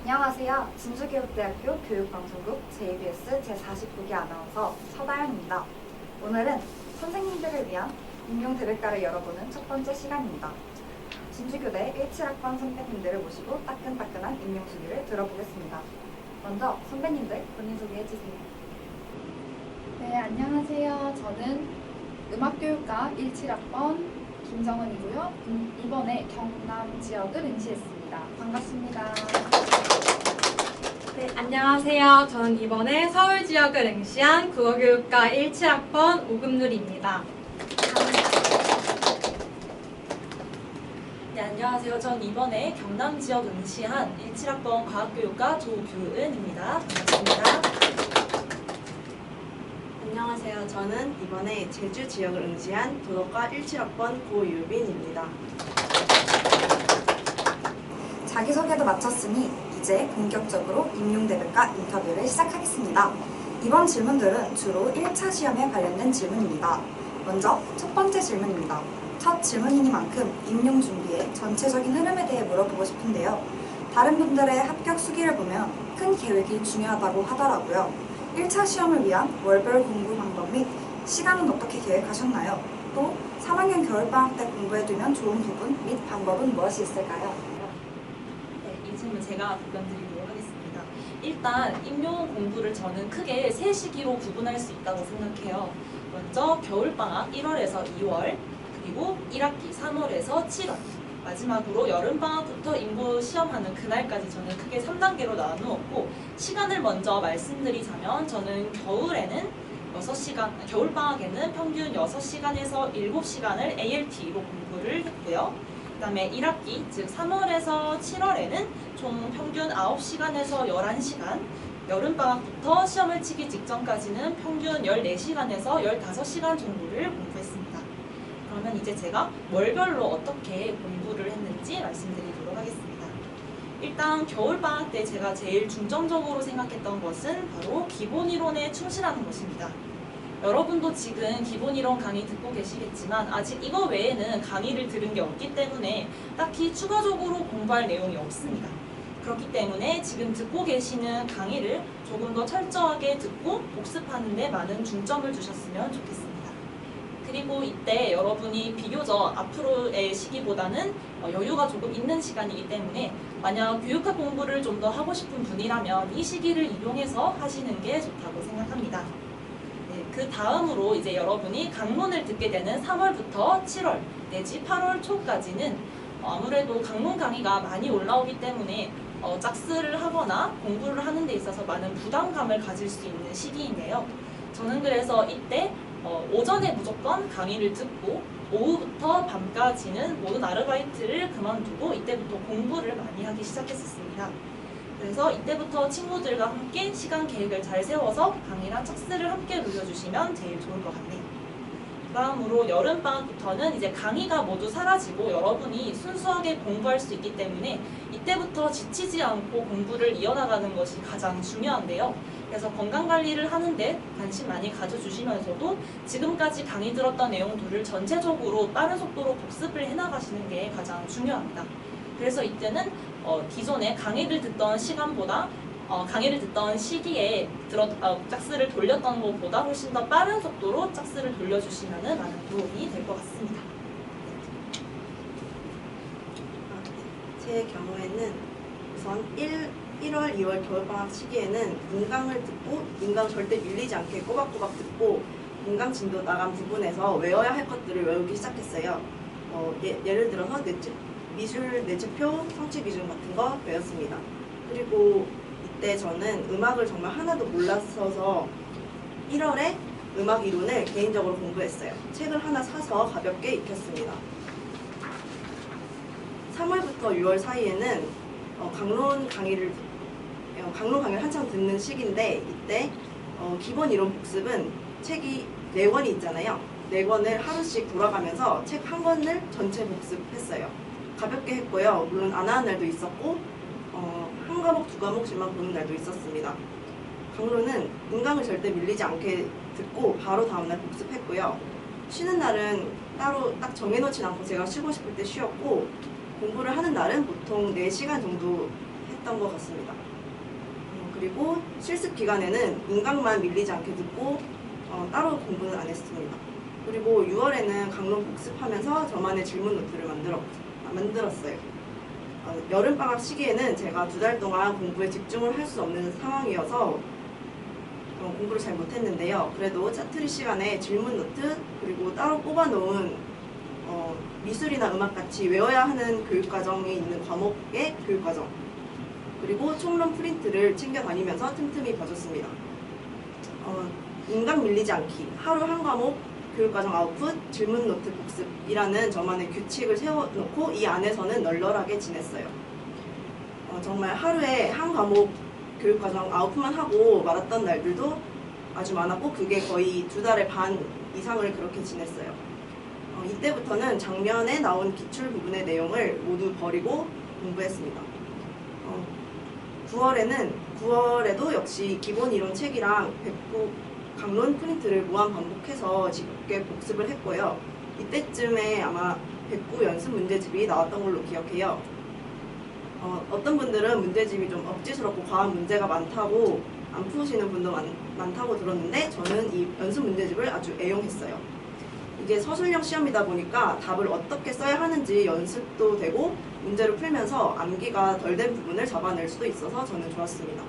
안녕하세요. 진주교육대학교 교육방송국 JBS 제49기 아나운서 서다연입니다. 오늘은 선생님들을 위한 임용 대백과를 열어보는 첫 번째 시간입니다. 진주교대 17학번 선배님들을 모시고 따끈따끈한 임용 소개를 들어보겠습니다. 먼저 선배님들 본인 소개해주세요. 네, 안녕하세요. 저는 음악교육과 17학번 김정은이고요. 이번에 경남 지역을 응시했습니다. 반갑습니다. 네, 안녕하세요. 저는 이번에 서울 지역을 응시한 국어교육과 17학번 오금누리입니다. 네, 안녕하세요. 전 이번에 경남 지역 응시한 17학번 과학교육과 조규은입니다. 반갑습니다. 안녕하세요. 저는 이번에 제주 지역을 응시한 도덕과 17학번 고유빈입니다. 자기소개도 마쳤으니 이제 본격적으로 임용대백과 인터뷰를 시작하겠습니다. 이번 질문들은 주로 1차 시험에 관련된 질문입니다. 먼저 첫 번째 질문입니다. 첫 질문이니만큼 임용 준비의 전체적인 흐름에 대해 물어보고 싶은데요. 다른 분들의 합격 수기를 보면 큰 계획이 중요하다고 하더라고요. 1차 시험을 위한 월별 공부 방법 및 시간은 어떻게 계획하셨나요? 또 3학년 겨울방학 때 공부해두면 좋은 부분 및 방법은 무엇이 있을까요? 네, 이 질문 제가 답변드리도록 하겠습니다. 일단 임용 공부를 저는 크게 세 시기로 구분할 수 있다고 생각해요. 먼저 겨울방학 1월에서 2월, 그리고 1학기 3월에서 7월, 마지막으로 여름방학부터 인고 시험하는 그날까지 저는 크게 3단계로 나누었고, 시간을 먼저 말씀드리자면 저는 겨울에는 6시간, 겨울방학에는 평균 6시간에서 7시간을 ALT로 공부를 했고요. 그 다음에 1학기, 즉 3월에서 7월에는 총 평균 9시간에서 11시간, 여름방학부터 시험을 치기 직전까지는 평균 14시간에서 15시간 정도를 공부했습니다. 그러면 이제 제가 월별로 어떻게 공부를 했는지 말씀드리도록 하겠습니다. 일단 겨울방학 때 제가 제일 중점적으로 생각했던 것은 바로 기본이론에 충실하는 것입니다. 여러분도 지금 기본이론 강의 듣고 계시겠지만 아직 이거 외에는 강의를 들은 게 없기 때문에 딱히 추가적으로 공부할 내용이 없습니다. 그렇기 때문에 지금 듣고 계시는 강의를 조금 더 철저하게 듣고 복습하는 데 많은 중점을 주셨으면 좋겠습니다. 그리고 이때 여러분이 비교적 앞으로의 시기보다는 여유가 조금 있는 시간이기 때문에 만약 교육학 공부를 좀 더 하고 싶은 분이라면 이 시기를 이용해서 하시는 게 좋다고 생각합니다. 네, 그 다음으로 이제 여러분이 강론을 듣게 되는 3월부터 7월 내지 8월 초까지는 아무래도 강론 강의가 많이 올라오기 때문에 짝스를 하거나 공부를 하는 데 있어서 많은 부담감을 가질 수 있는 시기인데요. 저는 그래서 이때 오전에 무조건 강의를 듣고 오후부터 밤까지는 모든 아르바이트를 그만두고 이때부터 공부를 많이 하기 시작했었습니다. 그래서 이때부터 친구들과 함께 시간 계획을 잘 세워서 강의랑 짝스를 함께 돌려주시면 제일 좋을 것 같네요. 다음으로 여름방학부터는 이제 강의가 모두 사라지고 여러분이 순수하게 공부할 수 있기 때문에 이때부터 지치지 않고 공부를 이어나가는 것이 가장 중요한데요. 그래서 건강관리를 하는데 관심 많이 가져주시면서도 지금까지 강의 들었던 내용들을 전체적으로 빠른 속도로 복습을 해나가시는 게 가장 중요합니다. 그래서 이때는 기존에 강의를 듣던 시간보다 강의를 듣던 시기에 짝스를 돌렸던 것보다 훨씬 더 빠른 속도로 짝스를 돌려주시면 많은 도움이 될 것 같습니다. 제 경우에는 우선 1월, 2월 겨울방학 시기에는 문강을 듣고 문강 절대 밀리지 않게 꼬박꼬박 듣고 문강 진도 나간 부분에서 외워야 할 것들을 외우기 시작했어요. 예를 들어서 미술 내체표, 성취 기준 같은 거 외웠습니다. 그리고 이때 저는 음악을 정말 하나도 몰랐어서 1월에 음악 이론을 개인적으로 공부했어요. 책을 하나 사서 가볍게 익혔습니다. 3월부터 6월 사이에는 강론 강의를 한창 듣는 시기인데 이때 기본 이론 복습은 책이 4권이 있잖아요. 4권을 하루씩 돌아가면서 책 한 권을 전체 복습했어요. 가볍게 했고요. 물론 안 하는 날도 있었고 한 과목, 2과목씩만 보는 날도 있었습니다. 강론은 문강을 절대 밀리지 않게 듣고 바로 다음날 복습했고요. 쉬는 날은 따로 딱 정해놓진 않고 제가 쉬고 싶을 때 쉬었고 공부를 하는 날은 보통 4시간 정도 했던 것 같습니다. 그리고 실습 기간에는 문강만 밀리지 않게 듣고 따로 공부는 안 했습니다. 그리고 6월에는 강론 복습하면서 저만의 질문 노트를 만들었어요. 여름방학 시기에는 제가 2달 동안 공부에 집중을 할 수 없는 상황이어서 공부를 잘 못했는데요. 그래도 짜투리 시간에 질문 노트 그리고 따로 뽑아놓은 미술이나 음악같이 외워야 하는 교육과정에 있는 과목의 교육과정 그리고 총론 프린트를 챙겨 다니면서 틈틈이 봐줬습니다. 인강 밀리지 않기, 하루 한 과목 교육과정 아웃풋, 질문 노트 복습이라는 저만의 규칙을 세워놓고 이 안에서는 널널하게 지냈어요. 정말 하루에 한 과목 교육과정 아웃풋만 하고 말았던 날들도 아주 많았고 그게 거의 2달의 반 이상을 그렇게 지냈어요. 이때부터는 작년에 나온 기출 부분의 내용을 모두 버리고 공부했습니다. 9월에도 역시 기본 이론 책이랑 백구 강론 프린트를 무한 반복해서 지겹게 복습을 했고요. 이때쯤에 아마 백구 연습 문제집이 나왔던 걸로 기억해요. 어떤 분들은 문제집이 좀 억지스럽고 과한 문제가 많다고 안 푸시는 분도 많다고 들었는데 저는 이 연습 문제집을 아주 애용했어요. 이게 서술형 시험이다 보니까 답을 어떻게 써야 하는지 연습도 되고 문제를 풀면서 암기가 덜 된 부분을 잡아낼 수도 있어서 저는 좋았습니다.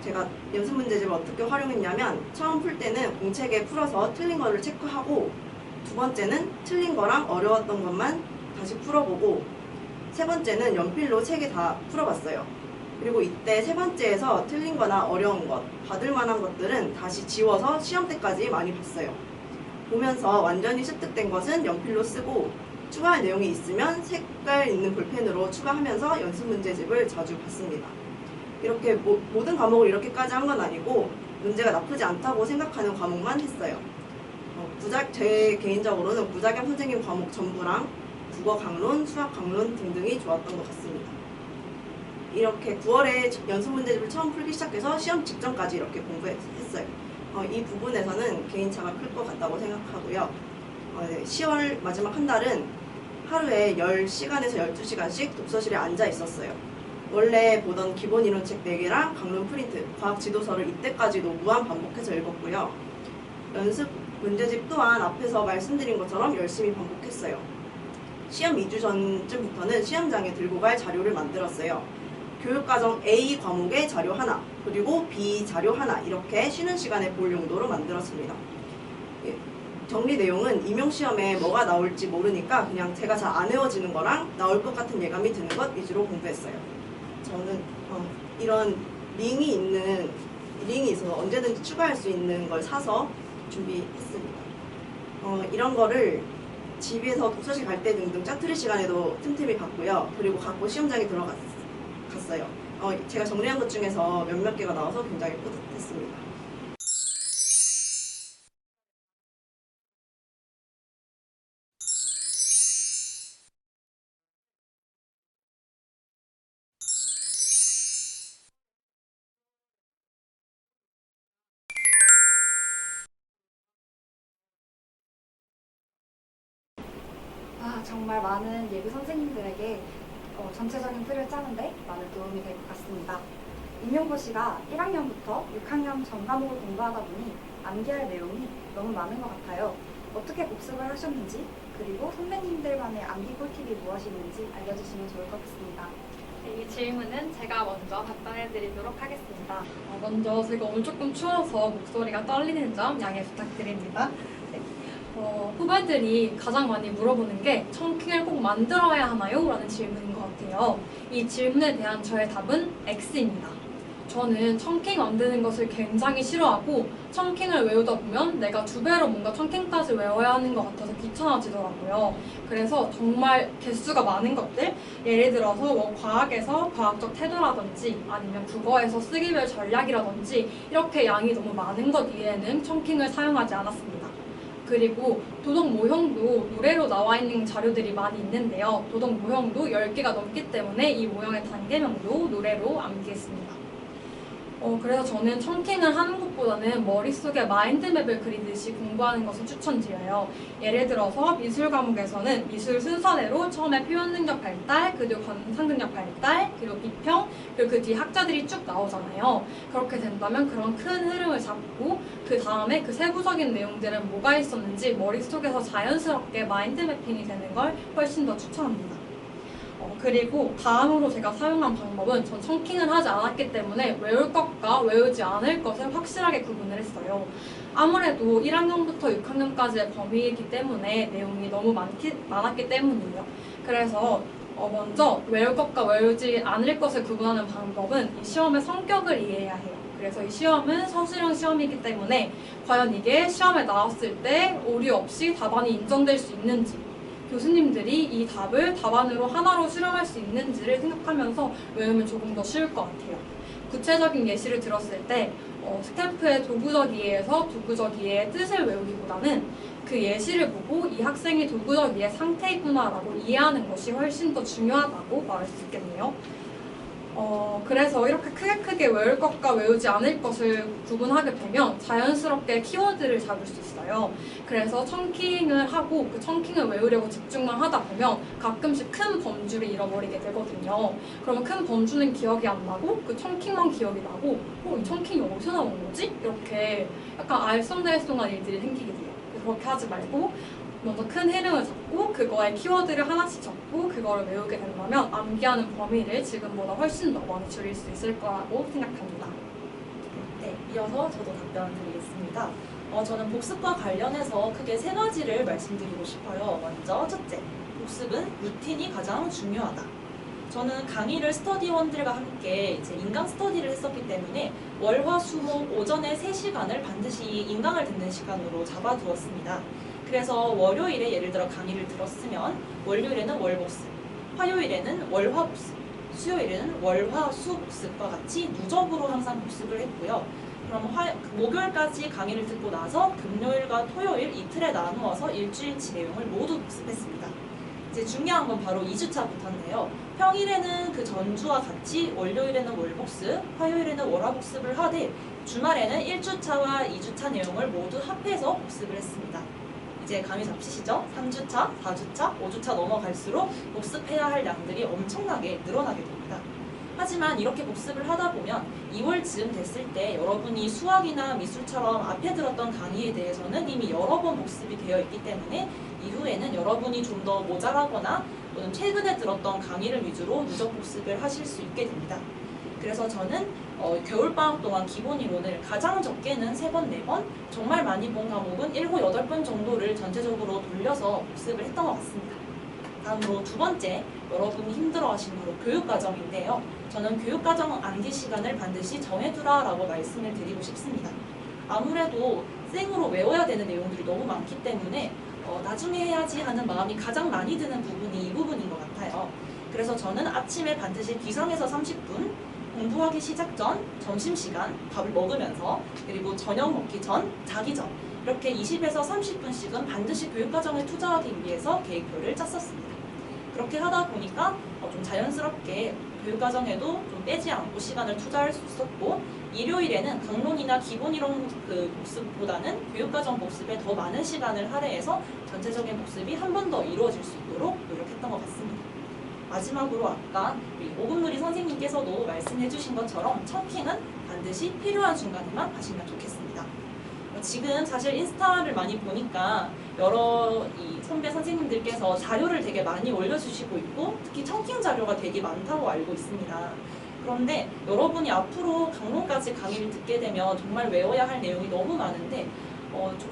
제가 연습 문제집을 어떻게 활용했냐면 처음 풀 때는 공책에 풀어서 틀린 거를 체크하고 두 번째는 틀린 거랑 어려웠던 것만 다시 풀어보고 세 번째는 연필로 책에 다 풀어봤어요. 그리고 이때 세 번째에서 틀린 거나 어려운 것, 받을 만한 것들은 다시 지워서 시험 때까지 많이 봤어요. 보면서 완전히 습득된 것은 연필로 쓰고 추가할 내용이 있으면 색깔 있는 볼펜으로 추가하면서 연습 문제집을 자주 봤습니다. 이렇게 모든 과목을 이렇게까지 한 건 아니고 문제가 나쁘지 않다고 생각하는 과목만 했어요. 제 개인적으로는 부작용 선생님 과목 전부랑 국어 강론, 수학 강론 등등이 좋았던 것 같습니다. 이렇게 9월에 연습 문제집을 처음 풀기 시작해서 시험 직전까지 이렇게 공부했어요. 이 부분에서는 개인차가 클 것 같다고 생각하고요. 10월 마지막 한 달은 하루에 10시간에서 12시간씩 독서실에 앉아 있었어요. 원래 보던 기본 이론책 4개랑 강론 프린트, 과학 지도서를 이때까지도 무한 반복해서 읽었고요. 연습 문제집 또한 앞에서 말씀드린 것처럼 열심히 반복했어요. 시험 2주 전쯤부터는 시험장에 들고 갈 자료를 만들었어요. 교육과정 A 과목의 자료 하나, 그리고 B 자료 하나 이렇게 쉬는 시간에 볼 용도로 만들었습니다. 정리 내용은 임용시험에 뭐가 나올지 모르니까 그냥 제가 잘 안 외워지는 거랑 나올 것 같은 예감이 드는 것 위주로 공부했어요. 저는 이런 링이 있어서 언제든지 추가할 수 있는 걸 사서 준비했습니다. 이런 거를 집에서 독서실 갈 때 등등 짜투리 시간에도 틈틈이 봤고요. 그리고 갖고 시험장에 들어갔어요. 제가 정리한 것 중에서 몇몇 개가 나와서 굉장히 뿌듯했습니다. 정말 많은 예비 선생님들에게 전체적인 틀을 짜는데 많은 도움이 될 것 같습니다. 임용고 씨가 1학년부터 6학년 전 과목을 공부하다 보니 암기할 내용이 너무 많은 것 같아요. 어떻게 복습을 하셨는지 그리고 선배님들만의 암기 꿀팁이 무엇이 있는지 알려주시면 좋을 것 같습니다. 이 질문은 제가 먼저 답변해 드리도록 하겠습니다. 먼저 제가 오늘 조금 추워서 목소리가 떨리는 점 양해 부탁드립니다. 네. 후배들이 가장 많이 물어보는 게 청킹을 꼭 만들어야 하나요? 라는 질문인 것 같아요. 이 질문에 대한 저의 답은 X입니다. 저는 청킹 만드는 것을 굉장히 싫어하고 청킹을 외우다 보면 내가 2배로 뭔가 청킹까지 외워야 하는 것 같아서 귀찮아지더라고요. 그래서 정말 개수가 많은 것들, 예를 들어서 뭐 과학에서 과학적 태도라든지 아니면 국어에서 쓰기별 전략이라든지 이렇게 양이 너무 많은 것 이외에는 청킹을 사용하지 않았습니다. 그리고 도덕 모형도 노래로 나와 있는 자료들이 많이 있는데요. 도덕 모형도 10개가 넘기 때문에 이 모형의 단계명도 노래로 암기했습니다. 그래서 저는 청킹을 하는 것보다는 머릿속에 마인드맵을 그리듯이 공부하는 것을 추천드려요. 예를 들어서 미술 과목에서는 미술 순서대로 처음에 표현 능력 발달, 그리고 관상 능력 발달, 그리고 비평, 그리고 그 뒤에 학자들이 쭉 나오잖아요. 그렇게 된다면 그런 큰 흐름을 잡고 그 다음에 그 세부적인 내용들은 뭐가 있었는지 머릿속에서 자연스럽게 마인드 매핑이 되는 걸 훨씬 더 추천합니다. 그리고 다음으로 제가 사용한 방법은 전 청킹을 하지 않았기 때문에 외울 것과 외우지 않을 것을 확실하게 구분을 했어요. 아무래도 1학년부터 6학년까지의 범위이기 때문에 내용이 너무 많았기 때문이에요. 그래서 먼저 외울 것과 외우지 않을 것을 구분하는 방법은 이 시험의 성격을 이해해야 해요. 그래서 이 시험은 서술형 시험이기 때문에 과연 이게 시험에 나왔을 때 오류 없이 답안이 인정될 수 있는지, 교수님들이 이 답을 답안으로 하나로 수렴할 수 있는지를 생각하면서 외우면 조금 더 쉬울 것 같아요. 구체적인 예시를 들었을 때 스탬프의 도구적 이해에서 도구적 이해의 뜻을 외우기보다는 그 예시를 보고 이 학생이 도구적 이해 상태이구나라고 이해하는 것이 훨씬 더 중요하다고 말할 수 있겠네요. 그래서 이렇게 크게 외울 것과 외우지 않을 것을 구분하게 되면 자연스럽게 키워드를 잡을 수 있어요. 그래서 청킹을 하고 그 청킹을 외우려고 집중만 하다 보면 가끔씩 큰 범주를 잃어버리게 되거든요. 그러면 큰 범주는 기억이 안 나고 그 청킹만 기억이 나고 이 청킹이 어디서 나온 거지? 이렇게 약간 알쏭달쏭한 일들이 생기게 돼요. 그렇게 하지 말고 먼저 큰 흐름을 잡고 그거의 키워드를 하나씩 잡고 그거를 외우게 된다면 암기하는 범위를 지금보다 훨씬 더 많이 줄일 수 있을 거라고 생각합니다. 네, 이어서 저도 답변 드리겠습니다. 저는 복습과 관련해서 크게 세 가지를 말씀드리고 싶어요. 먼저 첫째, 복습은 루틴이 가장 중요하다. 저는 강의를 스터디원들과 함께 이제 인강 스터디를 했었기 때문에 월, 화, 수, 목 오전에 3시간을 반드시 인강을 듣는 시간으로 잡아두었습니다. 그래서 월요일에 예를 들어 강의를 들었으면 월요일에는 월 복습, 화요일에는 월화 복습, 수요일에는 월화 수 복습과 같이 누적으로 항상 복습을 했고요. 그럼 목요일까지 강의를 듣고 나서 금요일과 토요일 이틀에 나누어서 일주일치 내용을 모두 복습했습니다. 이제 중요한 건 바로 2주차부터인데요. 평일에는 그 전주와 같이 월요일에는 월복습, 화요일에는 월화복습을 하되 주말에는 1주차와 2주차 내용을 모두 합해서 복습을 했습니다. 이제 감이 잡히시죠? 3주차, 4주차, 5주차 넘어갈수록 복습해야 할 양들이 엄청나게 늘어나게 됩니다. 하지만 이렇게 복습을 하다 보면 2월쯤 됐을 때 여러분이 수학이나 미술처럼 앞에 들었던 강의에 대해서는 이미 여러 번 복습이 되어 있기 때문에 이후에는 여러분이 좀 더 모자라거나 또는 최근에 들었던 강의를 위주로 누적 복습을 하실 수 있게 됩니다. 그래서 저는 겨울방학 동안 기본 이론을 가장 적게는 3번, 4번, 정말 많이 본 과목은 7, 8번 정도를 전체적으로 돌려서 복습을 했던 것 같습니다. 다음으로 두 번째, 여러분이 힘들어하시는 바로 교육과정인데요. 저는 교육과정 암기 시간을 반드시 정해두라라고 말씀을 드리고 싶습니다. 아무래도 생으로 외워야 되는 내용들이 너무 많기 때문에 나중에 해야지 하는 마음이 가장 많이 드는 부분이 이 부분인 것 같아요. 그래서 저는 아침에 반드시 기상에서 30분, 공부하기 시작 전, 점심시간, 밥을 먹으면서, 그리고 저녁 먹기 전, 자기 전 이렇게 20에서 30분씩은 반드시 교육과정에 투자하기 위해서 계획표를 짰었습니다. 그렇게 하다 보니까 좀 자연스럽게 교육과정에도 좀 빼지 않고 시간을 투자할 수 있었고, 일요일에는 강론이나 기본이론 복습보다는 교육과정 복습에 더 많은 시간을 할애해서 전체적인 복습이 한 번 더 이루어질 수 있도록 노력했던 것 같습니다. 마지막으로 아까 우리 오금누리 선생님께서도 말씀해 주신 것처럼 청킹은 반드시 필요한 순간에만 하시면 좋겠습니다. 지금 사실 인스타를 많이 보니까 여러 이 선배 선생님들께서 자료를 되게 많이 올려주시고 있고 특히 청킹 자료가 되게 많다고 알고 있습니다. 그런데 여러분이 앞으로 강론까지 강의를 듣게 되면 정말 외워야 할 내용이 너무 많은데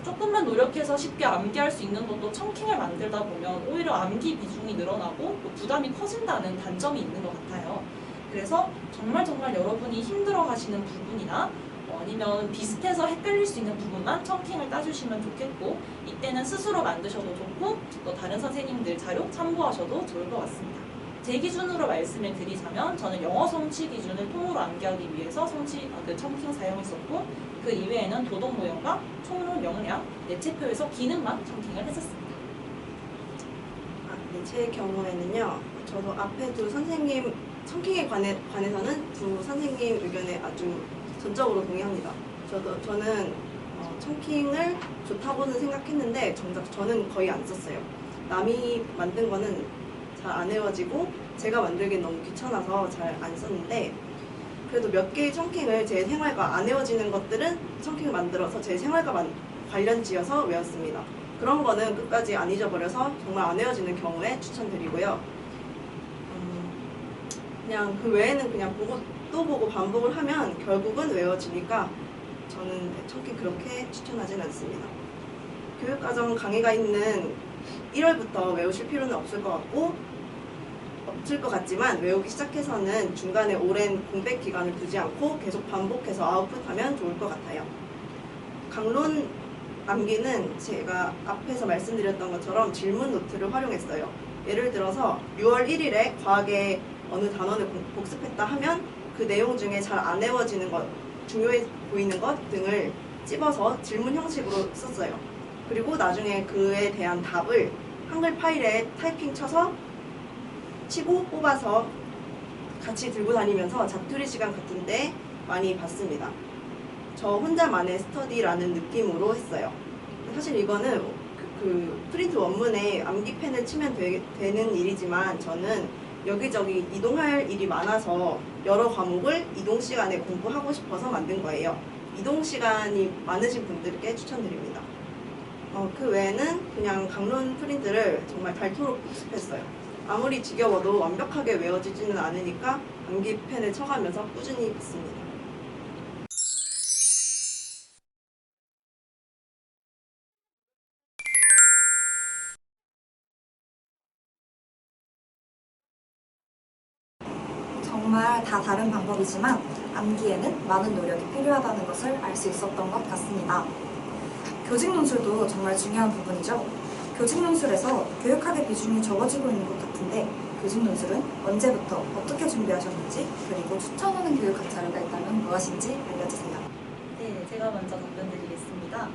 조금만 노력해서 쉽게 암기할 수 있는 것도 청킹을 만들다 보면 오히려 암기 비중이 늘어나고 부담이 커진다는 단점이 있는 것 같아요. 그래서 정말 여러분이 힘들어하시는 부분이나 아니면 비슷해서 헷갈릴 수 있는 부분만 청킹을 따주시면 좋겠고 이때는 스스로 만드셔도 좋고 또 다른 선생님들 자료 참고하셔도 좋을 것 같습니다. 제 기준으로 말씀을 드리자면 저는 영어 성취 기준을 통으로 암기하기 위해서 청킹 사용했었고 그 이외에는 도덕 모형과 총론 역량, 내체표에서 기능만 청킹을 했었습니다. 네, 제 경우에는요. 저도 앞에 두 선생님 청킹에 관해서는 두 선생님 의견에 아주 전적으로 동의합니다. 저는 청킹을 좋다고는 생각했는데 정작 저는 거의 안 썼어요. 남이 만든 거는 잘 안 외워지고 제가 만들긴 너무 귀찮아서 잘 안 썼는데 그래도 몇 개의 청킹을 제 생활과 안 외워지는 것들은 청킹을 만들어서 제 생활과 관련 지어서 외웠습니다. 그런 거는 끝까지 안 잊어버려서 정말 안 외워지는 경우에 추천드리고요. 그냥 그 외에는 그냥 보고 또 보고 반복을 하면 결국은 외워지니까 저는 청킹 그렇게 추천하진 않습니다. 교육과정 강의가 있는 1월부터 외우실 필요는 없을 것 같지만 외우기 시작해서는 중간에 오랜 공백 기간을 두지 않고 계속 반복해서 아웃풋하면 좋을 것 같아요. 강론 암기는 제가 앞에서 말씀드렸던 것처럼 질문 노트를 활용했어요. 예를 들어서 6월 1일에 과학의 어느 단원을 복습했다 하면 그 내용 중에 잘 안 외워지는 것, 중요해 보이는 것 등을 찝어서 질문 형식으로 썼어요. 그리고 나중에 그에 대한 답을 한글 파일에 타이핑 치고 뽑아서 같이 들고 다니면서 자투리 시간 같은데 많이 봤습니다. 저 혼자만의 스터디라는 느낌으로 했어요. 사실 이거는 그 프린트 원문에 암기펜을 치면 되는 일이지만 저는 여기저기 이동할 일이 많아서 여러 과목을 이동 시간에 공부하고 싶어서 만든 거예요. 이동 시간이 많으신 분들께 추천드립니다. 그 외에는 그냥 강론 프린트를 정말 닳도록 복습했어요. 아무리 지겨워도 완벽하게 외워지지는 않으니까 암기펜을 쳐가면서 꾸준히 했습니다. 정말 다 다른 방법이지만 암기에는 많은 노력이 필요하다는 것을 알 수 있었던 것 같습니다. 교직 논술도 정말 중요한 부분이죠. 교직 논술에서 교육학의 비중이 적어지고 있는 것 같은데 교직 논술은 언제부터 어떻게 준비하셨는지 그리고 추천하는 교육학 자료가 있다면 무엇인지 알려주세요. 네, 제가 먼저 답변드리겠습니다.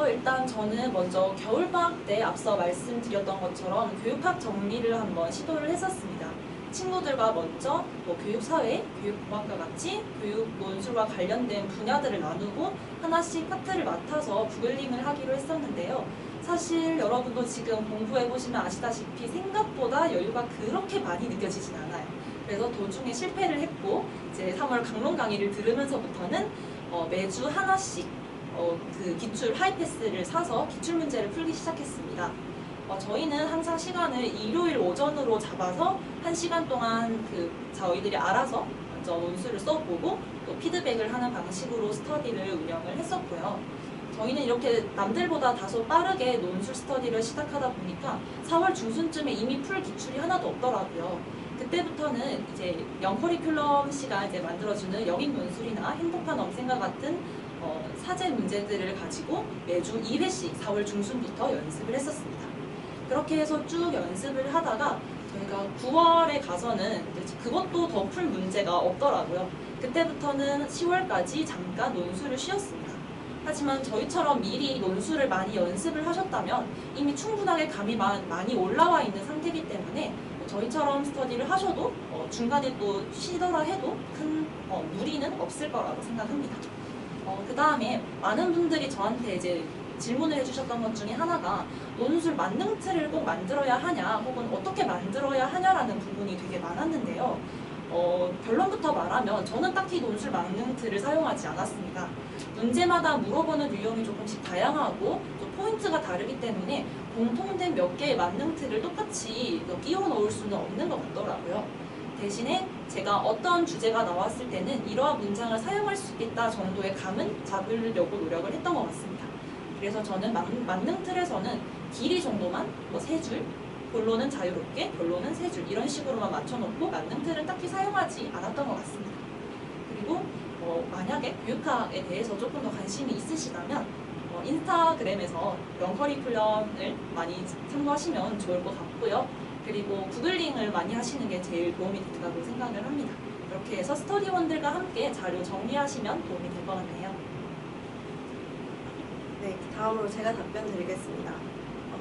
일단 저는 먼저 겨울방학 때 앞서 말씀드렸던 것처럼 교육학 정리를 한번 시도를 했었습니다. 친구들과 먼저 교육사회, 교육공학과 같이 교육 논술과 관련된 분야들을 나누고 하나씩 파트를 맡아서 구글링을 하기로 했었는데요. 사실 여러분도 지금 공부해보시면 아시다시피 생각보다 여유가 그렇게 많이 느껴지진 않아요. 그래서 도중에 실패를 했고 이제 3월 강론 강의를 들으면서부터는 매주 하나씩 그 기출 하이패스를 사서 기출 문제를 풀기 시작했습니다. 저희는 항상 시간을 일요일 오전으로 잡아서 1시간 동안 저희들이 알아서 먼저 논술을 써보고 또 피드백을 하는 방식으로 스터디를 운영을 했었고요. 저희는 이렇게 남들보다 다소 빠르게 논술 스터디를 시작하다 보니까 4월 중순쯤에 이미 풀 기출이 하나도 없더라고요. 그때부터는 이제 영커리큘럼 씨가 이제 만들어주는 영인 논술이나 행복한 엄생과 같은 사제 문제들을 가지고 매주 2회씩 4월 중순부터 연습을 했었습니다. 그렇게 해서 쭉 연습을 하다가 저희가 9월에 가서는 그것도 더 풀 문제가 없더라고요. 그때부터는 10월까지 잠깐 논술을 쉬었습니다. 하지만 저희처럼 미리 논술을 많이 연습을 하셨다면 이미 충분하게 감이 많이 올라와 있는 상태이기 때문에 저희처럼 스터디를 하셔도 중간에 또 쉬더라 해도 큰 무리는 없을 거라고 생각합니다. 그 다음에 많은 분들이 저한테 이제 질문을 해주셨던 것 중에 하나가 논술 만능 틀을 꼭 만들어야 하냐 혹은 어떻게 만들어야 하냐라는 부분이 되게 많았는데요. 결론부터 말하면 저는 딱히 논술 만능 틀을 사용하지 않았습니다. 문제마다 물어보는 유형이 조금씩 다양하고 또 포인트가 다르기 때문에 공통된 몇 개의 만능 틀을 똑같이 끼워 넣을 수는 없는 것 같더라고요. 대신에 제가 어떤 주제가 나왔을 때는 이러한 문장을 사용할 수 있겠다 정도의 감은 잡으려고 노력을 했던 것 같습니다. 그래서 저는 만능 틀에서는 길이 정도만 3줄, 본론은 자유롭게, 결론은 3줄 이런 식으로만 맞춰놓고 만능 틀은 딱히 사용하지 않았던 것 같습니다. 그리고 만약에 교육학에 대해서 조금 더 관심이 있으시다면 인스타그램에서 영커리큘럼을 많이 참고하시면 좋을 것 같고요. 그리고 구글링을 많이 하시는 게 제일 도움이 된다고 생각을 합니다. 이렇게 해서 스터디원들과 함께 자료 정리하시면 도움이 될 것 같네요. 네, 다음으로 제가 답변 드리겠습니다.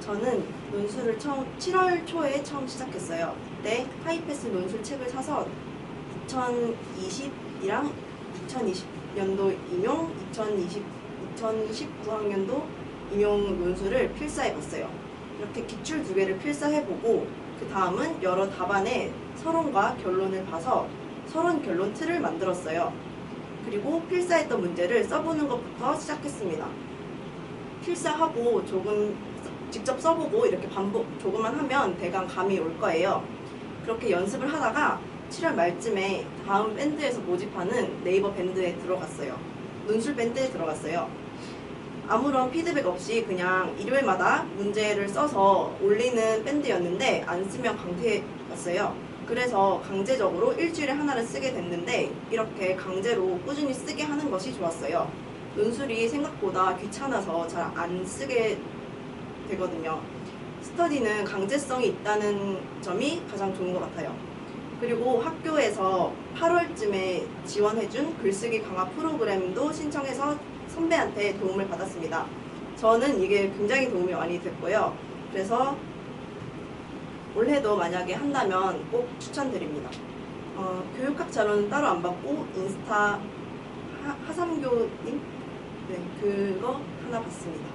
저는 논술을 7월 초에 처음 시작했어요. 그때 하이패스 논술 책을 사서 2020이랑 2020년도 임용, 2019학년도 임용 논술을 필사해봤어요. 이렇게 기출 2개를 필사해보고 그 다음은 여러 답안의 서론과 결론을 봐서 서론 결론 틀을 만들었어요. 그리고 필사했던 문제를 써보는 것부터 시작했습니다. 필사하고 조금 직접 써보고 이렇게 반복 조금만 하면 대강 감이 올 거예요. 그렇게 연습을 하다가 7월 말쯤에 다음 밴드에서 모집하는 네이버 밴드에 들어갔어요. 논술 밴드에 들어갔어요. 아무런 피드백 없이 그냥 일요일마다 문제를 써서 올리는 밴드였는데 안 쓰면 강퇴였어요. 그래서 강제적으로 일주일에 하나를 쓰게 됐는데 이렇게 강제로 꾸준히 쓰게 하는 것이 좋았어요. 논술이 생각보다 귀찮아서 잘 안 쓰게 되거든요. 스터디는 강제성이 있다는 점이 가장 좋은 것 같아요. 그리고 학교에서 8월쯤에 지원해준 글쓰기 강화 프로그램도 신청해서 선배한테 도움을 받았습니다. 저는 이게 굉장히 도움이 많이 됐고요. 그래서 올해도 만약에 한다면 꼭 추천드립니다. 교육학 자료는 따로 안 받고 인스타 하삼교님? 네, 그거 하나 봤습니다.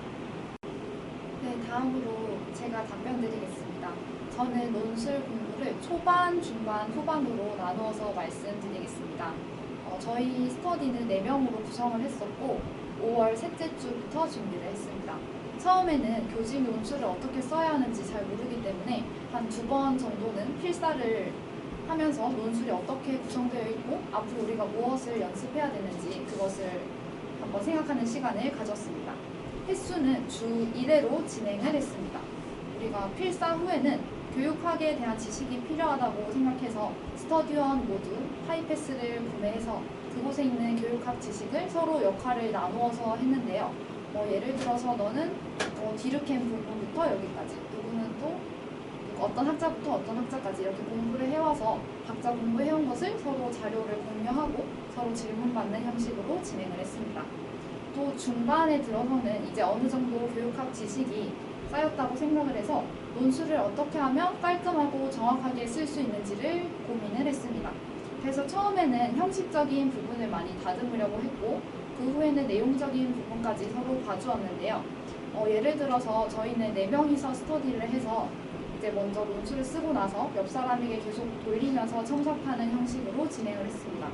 네, 다음으로 제가 답변 드리겠습니다. 저는 논술 공부를 초반, 중반, 후반으로 나누어서 말씀드리겠습니다. 저희 스터디는 4명으로 구성을 했었고 5월 셋째 주부터 준비를 했습니다. 처음에는 교직 논술을 어떻게 써야 하는지 잘 모르기 때문에 한 2번 정도는 필사를 하면서 논술이 어떻게 구성되어 있고 앞으로 우리가 무엇을 연습해야 되는지 그것을 한번 생각하는 시간을 가졌습니다. 횟수는 주 1회로 진행을 했습니다. 우리가 필사 후에는 교육학에 대한 지식이 필요하다고 생각해서 스터디원 모두 하이패스를 구매해서 그곳에 있는 교육학 지식을 서로 역할을 나누어서 했는데요. 예를 들어서 너는 디르캠 부분부터 여기까지, 누구는 또 어떤 학자부터 어떤 학자까지 이렇게 공부를 해와서 각자 공부해온 것을 서로 자료를 공유하고 서로 질문받는 형식으로 진행을 했습니다. 또 중반에 들어서는 이제 어느 정도 교육학 지식이 쌓였다고 생각을 해서 논술을 어떻게 하면 깔끔하고 정확하게 쓸 수 있는지를 고민을 했습니다. 그래서 처음에는 형식적인 부분을 많이 다듬으려고 했고 그 후에는 내용적인 부분까지 서로 봐주었는데요. 예를 들어서 저희는 4명이서 스터디를 해서 이제 먼저 논술을 쓰고 나서 옆 사람에게 계속 돌리면서 첨삭하는 형식으로 진행을 했습니다.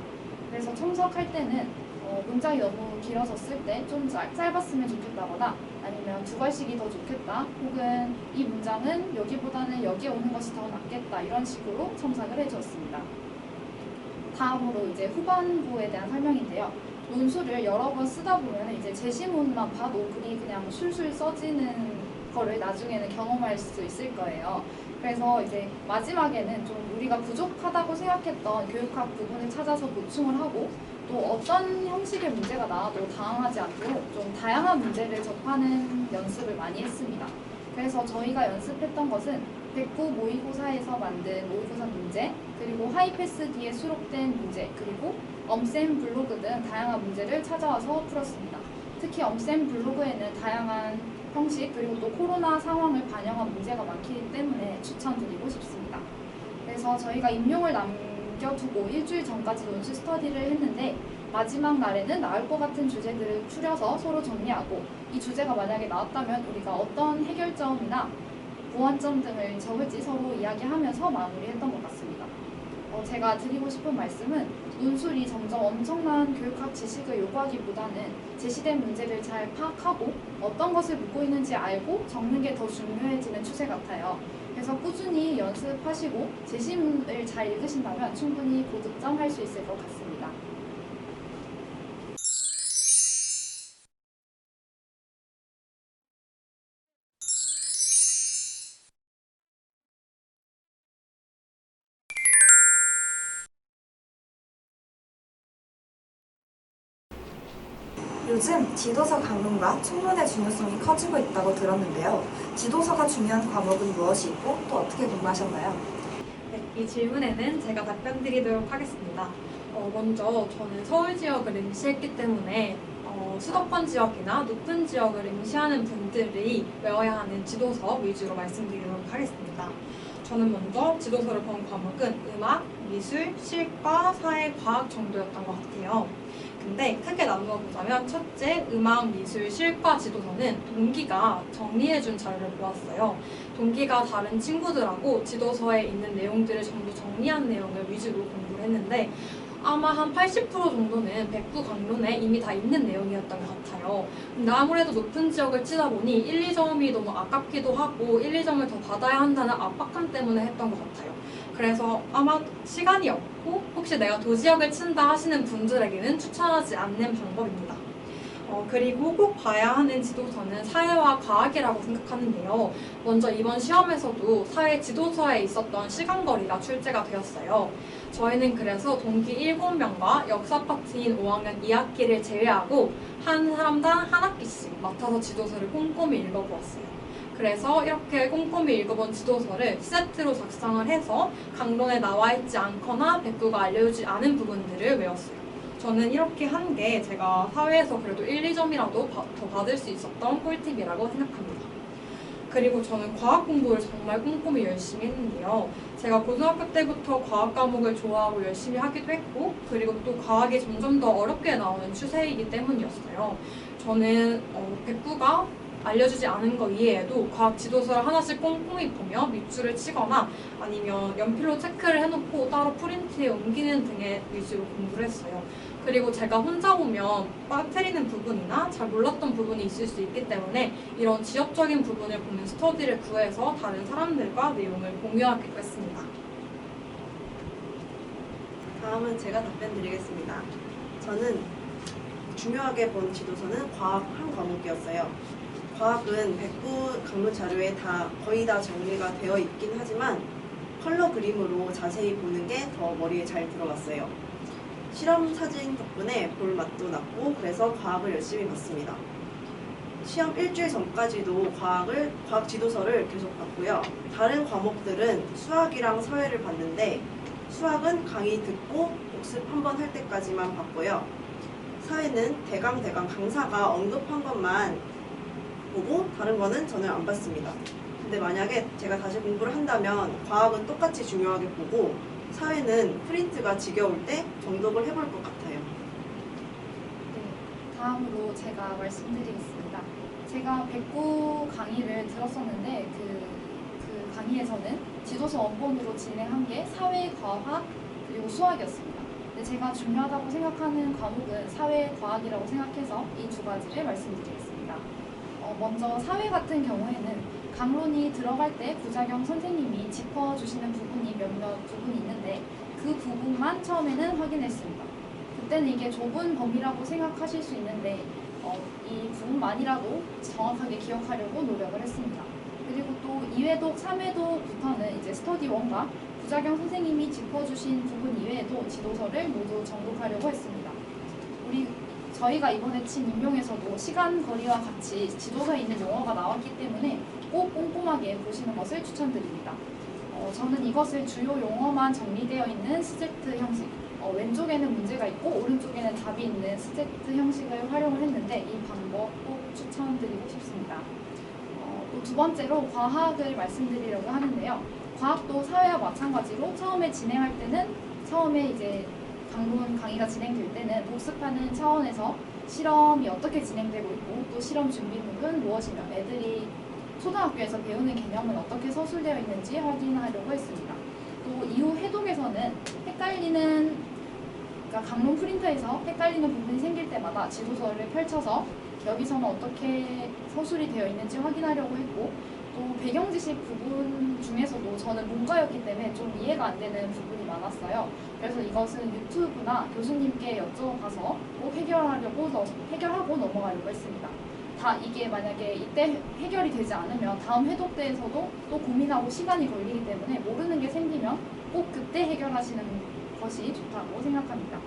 그래서 첨삭할 때는 문장이 너무 길어졌을 때 좀 짧았으면 좋겠다거나 아니면 2갈씩이 더 좋겠다 혹은 이 문장은 여기보다는 여기에 오는 것이 더 낫겠다 이런 식으로 첨삭을 해주었습니다. 다음으로 이제 후반부에 대한 설명인데요. 논술을 여러 번 쓰다 보면 이제 제시문만 봐도 글이 그냥 술술 써지는 거를 나중에는 경험할 수 있을 거예요. 그래서 이제 마지막에는 좀 우리가 부족하다고 생각했던 교육학 부분을 찾아서 보충을 하고 또 어떤 형식의 문제가 나와도 당황하지 않도록 좀 다양한 문제를 접하는 연습을 많이 했습니다. 그래서 저희가 연습했던 것은 백구 모의고사에서 만든 모의고사 문제, 그리고 하이패스 D에 수록된 문제, 그리고 엄쌤 블로그 등 다양한 문제를 찾아와서 풀었습니다. 특히 엄쌤 블로그에는 다양한 형식 그리고 또 코로나 상황을 반영한 문제가 많기 때문에 추천드리고 싶습니다. 그래서 저희가 임용을 남겨두고 일주일 전까지 논술 스터디를 했는데 마지막 날에는 나올 것 같은 주제들을 추려서 서로 정리하고 이 주제가 만약에 나왔다면 우리가 어떤 해결점이나 보완점 등을 적을지 서로 이야기하면서 마무리했던 것 같습니다. 제가 드리고 싶은 말씀은 논술이 점점 엄청난 교육학 지식을 요구하기보다는 제시된 문제를 잘 파악하고 어떤 것을 묻고 있는지 알고 적는 게 더 중요해지는 추세 같아요. 그래서 꾸준히 연습하시고 제시문을 잘 읽으신다면 충분히 고득점할 수 있을 것 같습니다. 요즘 지도서 강론과 총론의 중요성이 커지고 있다고 들었는데요. 지도서가 중요한 과목은 무엇이 있고 또 어떻게 공부하셨나요? 네, 이 질문에는 제가 답변드리도록 하겠습니다. 먼저 저는 서울 지역을 응시했기 때문에 수도권 지역이나 높은 지역을 응시하는 분들이 외워야 하는 지도서 위주로 말씀드리도록 하겠습니다. 저는 먼저 지도서를 본 과목은 음악, 미술, 실과, 사회, 과학 정도였던 것 같아요. 근데 크게 나누어 보자면 첫째, 음악, 미술, 실과 지도서는 동기가 정리해준 자료를 모았어요. 동기가 다른 친구들하고 지도서에 있는 내용들을 전부 정리한 내용을 위주로 공부를 했는데 아마 한 80% 정도는 백부 강론에 이미 다 있는 내용이었던 것 같아요. 근데 아무래도 높은 지역을 치다 보니 1, 2점이 너무 아깝기도 하고 1, 2점을 더 받아야 한다는 압박감 때문에 했던 것 같아요. 그래서 아마 시간이 없고 혹시 내가 도지역을 친다 하시는 분들에게는 추천하지 않는 방법입니다. 그리고 꼭 봐야 하는 지도서는 사회와 과학이라고 생각하는데요. 먼저 이번 시험에서도 사회 지도서에 있었던 시간거리가 출제가 되었어요. 저희는 그래서 동기 7명과 역사 파트인 5학년 2학기를 제외하고 한 사람당 한 학기씩 맡아서 지도서를 꼼꼼히 읽어보았어요. 그래서 이렇게 꼼꼼히 읽어본 지도서를 세트로 작성을 해서 강론에 나와 있지 않거나 백구가 알려주지 않은 부분들을 외웠어요. 저는 이렇게 한 게 제가 사회에서 그래도 1, 2점이라도 더 받을 수 있었던 꿀팁이라고 생각합니다. 그리고 저는 과학 공부를 정말 꼼꼼히 열심히 했는데요. 제가 고등학교 때부터 과학 과목을 좋아하고 열심히 하기도 했고 그리고 또 과학이 점점 더 어렵게 나오는 추세이기 때문이었어요. 저는 백구가 알려주지 않은 거 이외에도 과학 지도서를 하나씩 꼼꼼히 보며 밑줄을 치거나 아니면 연필로 체크를 해놓고 따로 프린트에 옮기는 등의 위주로 공부를 했어요. 그리고 제가 혼자 보면 빠뜨리는 부분이나 잘 몰랐던 부분이 있을 수 있기 때문에 이런 지역적인 부분을 보는 스터디를 구해서 다른 사람들과 내용을 공유하기도 했습니다. 다음은 제가 답변 드리겠습니다. 저는 중요하게 본 지도서는 과학 한 과목이었어요. 과학은 백구 강론 자료에 거의 다 정리가 되어 있긴 하지만 컬러 그림으로 자세히 보는 게 더 머리에 잘 들어갔어요. 실험 사진 덕분에 볼 맛도 났고 그래서 과학을 열심히 봤습니다. 시험 일주일 전까지도 과학 지도서를 계속 봤고요. 다른 과목들은 수학이랑 사회를 봤는데 수학은 강의 듣고 복습 한번 할 때까지만 봤고요. 사회는 대강 강사가 언급한 것만 보고 다른 거는 저는 안 봤습니다. 근데 만약에 제가 다시 공부를 한다면 과학은 똑같이 중요하게 보고 사회는 프린트가 지겨울 때 정독을 해볼 것 같아요. 네, 다음으로 제가 말씀드리겠습니다. 제가 백구 강의를 들었었는데 그 강의에서는 지도서 원본으로 진행한 게 사회, 과학, 그리고 수학이었습니다. 근데 제가 중요하다고 생각하는 과목은 사회, 과학이라고 생각해서 이 두 가지를 말씀드리겠습니다. 먼저 사회 같은 경우에는 강론이 들어갈 때 부작용 선생님이 짚어주시는 부분이 몇몇 부분이 있는데 그 부분만 처음에는 확인했습니다. 그때는 이게 좁은 범위라고 생각하실 수 있는데 이 부분만이라도 정확하게 기억하려고 노력을 했습니다. 그리고 또 2회독, 3회독부터는 이제 스터디 1과 부작용 선생님이 짚어주신 부분 이외에도 지도서를 모두 정독하려고 했습니다. 저희가 이번에 친 임용에서도 시간 거리와 같이 지도서에 있는 용어가 나왔기 때문에 꼭 꼼꼼하게 보시는 것을 추천드립니다. 저는 이것을 주요 용어만 정리되어 있는 스제트 형식, 왼쪽에는 문제가 있고 오른쪽에는 답이 있는 스제트 형식을 활용을 했는데 이 방법 꼭 추천드리고 싶습니다. 또 두 번째로 과학을 말씀드리려고 하는데요. 과학도 사회와 마찬가지로 처음에 진행할 때는 처음에 이제 강론 강의가 진행될 때는 복습하는 차원에서 실험이 어떻게 진행되고 있고 또 실험 준비물은 무엇이며 애들이 초등학교에서 배우는 개념은 어떻게 서술되어 있는지 확인하려고 했습니다. 또 이후 해독에서는 그러니까 강론 프린터에서 헷갈리는 부분이 생길 때마다 지도서를 펼쳐서 여기서는 어떻게 서술이 되어 있는지 확인하려고 했고 또 배경 지식 부분 중에서도 저는 문과였기 때문에 좀 이해가 안 되는 부분이 많았어요. 그래서 이것은 유튜브나 교수님께 여쭤봐서 꼭 해결하고 넘어가려고 했습니다. 이게 만약에 이때 해결이 되지 않으면 다음 회독 때에서도 또 고민하고 시간이 걸리기 때문에 모르는 게 생기면 꼭 그때 해결하시는 것이 좋다고 생각합니다.